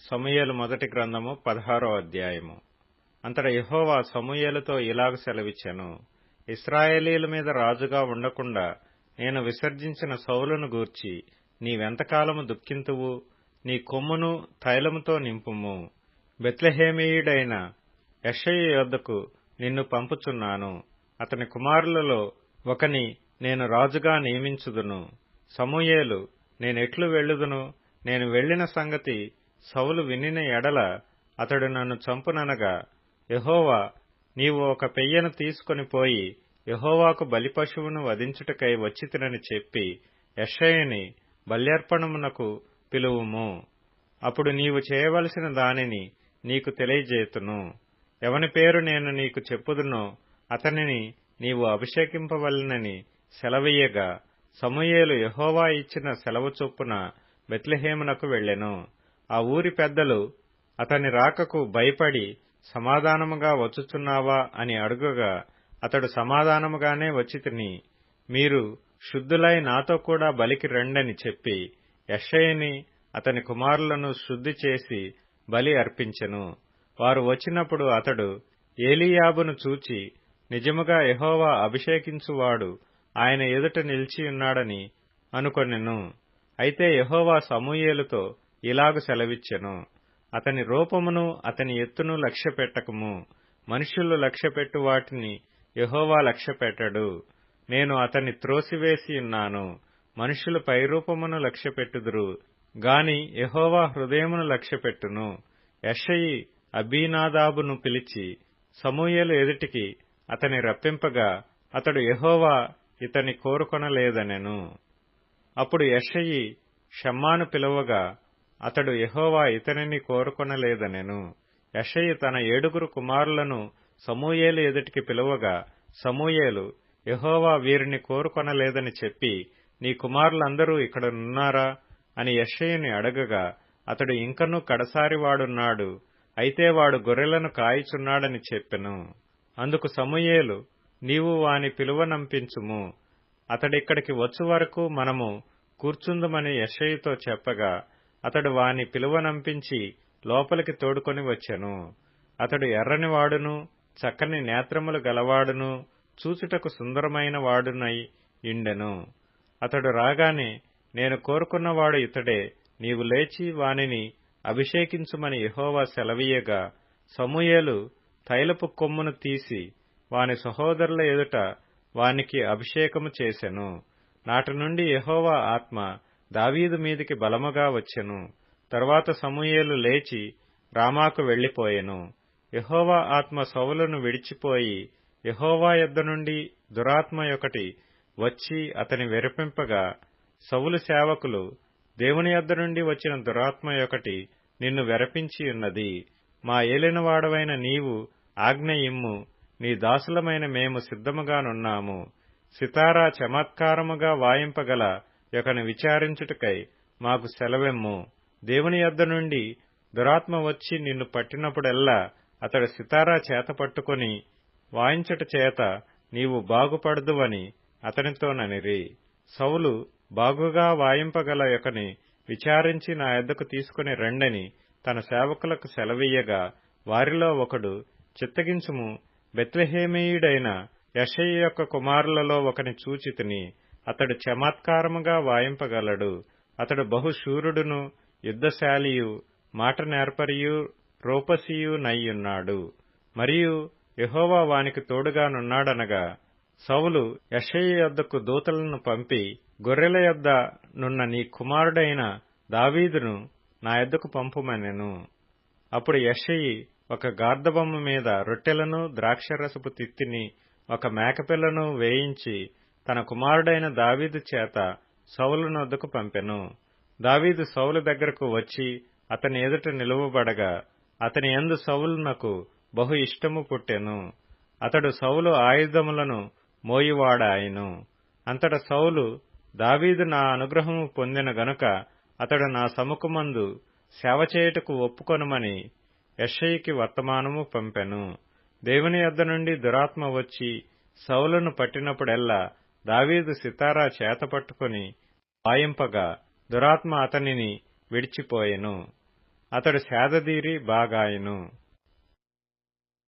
సమూయేలు మొదటి గ్రంథము 16వ అధ్యాయము. అంతటా యెహోవా సమూయేలుతో ఇలాగ సెలవిచ్చెను. ఇశ్రాయేలీయుల మీద రాజుగా ఉండకుండా నేను విసర్జించిన సౌలును గూర్చి నీవెంతకాలము దుఃఖింతువు? నీ కొమ్మును తైలముతో నింపుము. బెత్లెహేమీయుడైన యెషయి యొద్దకు నిన్ను పంపుచున్నాను. అతని కుమారులలో ఒకని నేను రాజుగా నియమించుదును. సమూయేలు, నేనెట్లు వెళ్ళుదును? నేను వెళ్లిన సంగతి సౌలు వినిన ఎడల అతడు నన్ను చంపుననగా, యెహోవా, నీవు ఒక పెయ్యను తీసుకొని పోయి యెహోవాకు బలిపశువును వధించుటకై వచ్చితినని చెప్పి యెషయిని బల్యర్పణమునకు పిలువుము. అప్పుడు నీవు చేయవలసిన దానిని నీకు తెలియజేతును. ఎవని పేరు నేను నీకు చెప్పుదునో అతనిని నీవు అభిషేకింపవలెనని సెలవీయగా, సమూయేలు యెహోవా ఇచ్చిన సెలవు చొప్పున బెత్లెహేమునకు వెళ్ళెను. ఆ ఊరి పెద్దలు అతని రాకకు భయపడి, సమాధానముగా వచ్చుచున్నావా అని అడుగగా, అతడు సమాధానముగానే వచ్చితిని, మీరు శుద్ధులై నాతో కూడా బలికి రండని చెప్పి యెషయిని అతని కుమారులను శుద్ధి చేసి బలి అర్పించెను. వారు వచ్చినప్పుడు అతడు ఏలీయాబును చూచి, నిజముగా యెహోవా అభిషేకించువాడు ఆయన ఎదుట నిలిచియున్నాడని అనుకొనెను. అయితే యెహోవా సమూయేలుతో ఇలాగు సెలవిచ్చెను. అతని రూపమును అతని ఎత్తును లక్ష్యపెట్టకము. మనుష్యులు లక్ష్యపెట్టు వాటిని యెహోవా లక్ష్యపెట్టడు. నేను అతన్ని త్రోసివేసియున్నాను. మనుష్యులు పైరూపమును లక్ష్యపెట్టుదురు గాని యెహోవా హృదయమును లక్ష్యపెట్టును. యెషయి అబీనాదాబును పిలిచి సమూయేలు ఎదుటికి అతని రప్పింపగా, అతడు యెహోవా ఇతని కోరుకొనలేదనెను. అప్పుడు యెషయి షమ్మాను పిలువగా, అతడు యెహోవా ఇతనిని కోరుకొనలేదనెను. యెషయి తన 7 కుమారులను సమూయేలు ఎదుటికి పిలువగా, సమూయేలు, యెహోవా వీరిని కోరుకొనలేదని చెప్పి, నీ కుమారులందరూ ఇక్కడనున్నారా అని యెషయిని అడగగా, అతడు ఇంకనూ కడసారివాడున్నాడు, అయితే వాడు గొర్రెలను కాయుచున్నాడని చెప్పెను. అందుకు సమూయేలు, నీవు వాని పిలువనంపించుము, అతడిక్కడికి వచ్చు వరకు మనము కూర్చుందుమని యెషయితో చెప్పగా, అతడు వాని పిలువనంపించి లోపలికి తోడుకొని వచ్చెను. అతడు ఎర్రనివాడును, చక్కని నేత్రములు గలవాడును, చూచుటకు సుందరమైన వాడునై యుండెను. అతడు రాగానే, నేను కోరుకున్నవాడు ఇతడే, నీవు లేచి వానిని అభిషేకించుమని యెహోవా సెలవీయగా, సమూయేలు తైలపు కొమ్మును తీసి వాని సహోదరుల ఎదుట వానికి అభిషేకము చేసెను. నాటి నుండి యెహోవా ఆత్మ దావీదు మీదికి బలముగా వచ్చెను. తరువాత సమూయేలు లేచి రామాకు వెళ్లిపోయెను. యెహోవా ఆత్మ సౌలును విడిచిపోయి, యెహోవా యొద్ద నుండి దురాత్మ ఒకటి వచ్చి అతని వెరపింపగా, సౌలు సేవకులు, దేవుని యొద్ద నుండి వచ్చిన దురాత్మ ఒకటి నిన్ను వెరపించియున్నది. మా ఏలినవాడవైన నీవు ఆజ్ఞ ఇమ్ము, నీ దాసులమైన మేము సిద్ధముగానున్నాము. సితారా చమత్కారముగా వాయింపగల ఒకని విచారించుటకై మాకు సెలవెమ్ము. దేవుని యొద్ద నుండి దురాత్మ వచ్చి నిన్ను పట్టినప్పుడెల్లా అతడు సితారా చేత పట్టుకొని వాయించుట చేత నీవు బాగుపడదువని అతనితోననిరి. సౌలు బాగుగా వాయింపగల ఒకని విచారించి నా యొద్దకు తీసుకుని రండని తన సేవకులకు సెలవీయగా, వారిలో ఒకడు, చిత్తగించుము, బెత్లెహేమీయుడైన యెషయి యొక్క కుమారులలో ఒకని చూచితిని, అతడు చమత్కారముగా వాయింపగలడు. అతడు బహుశూరుడును, యుద్ధశాలియు, మాట నేర్పరియు, రూపసియు నయ్యున్నాడు. మరియు యెహోవా వానికి తోడుగానున్నాడనగా, సౌలు యెషయి యొద్దకు దూతలను పంపి, గొర్రెల యొద్ద నున్న నీ కుమారుడైన దావీదును నా యొద్దకు పంపుమనెను. అప్పుడు యెషయి ఒక గార్ధబొమ్మ మీద రొట్టెలను, ద్రాక్షరసపు తిత్తిని, ఒక మేకపిల్లను వేయించి తన కుమారుడైన దావీదు చేత సౌలునొద్దకు పంపెను. దావీదు సౌలు దగ్గరకు వచ్చి అతని ఎదుట నిలువబడగా, అతని యందు సౌలునకు బహు ఇష్టము పుట్టెను. అతడు సౌలు ఆయుధములను మోయువాడాయెను. అంతట సౌలు, దావీదు నా అనుగ్రహము పొందిన గనుక అతడు నా సముఖమందు సేవ చేయుటకు ఒప్పుకొనుమని యెషయికి వర్తమానము పంపెను. దేవుని యొద్ద నుండి దురాత్మ వచ్చి సౌలును పట్టినప్పుడెల్లా దావీదు సితారా చేత పట్టుకొని వాయింపగా, దురాత్మ అతనిని విడిచిపోయెను. అతడు సేదదీరి బాగాయెను.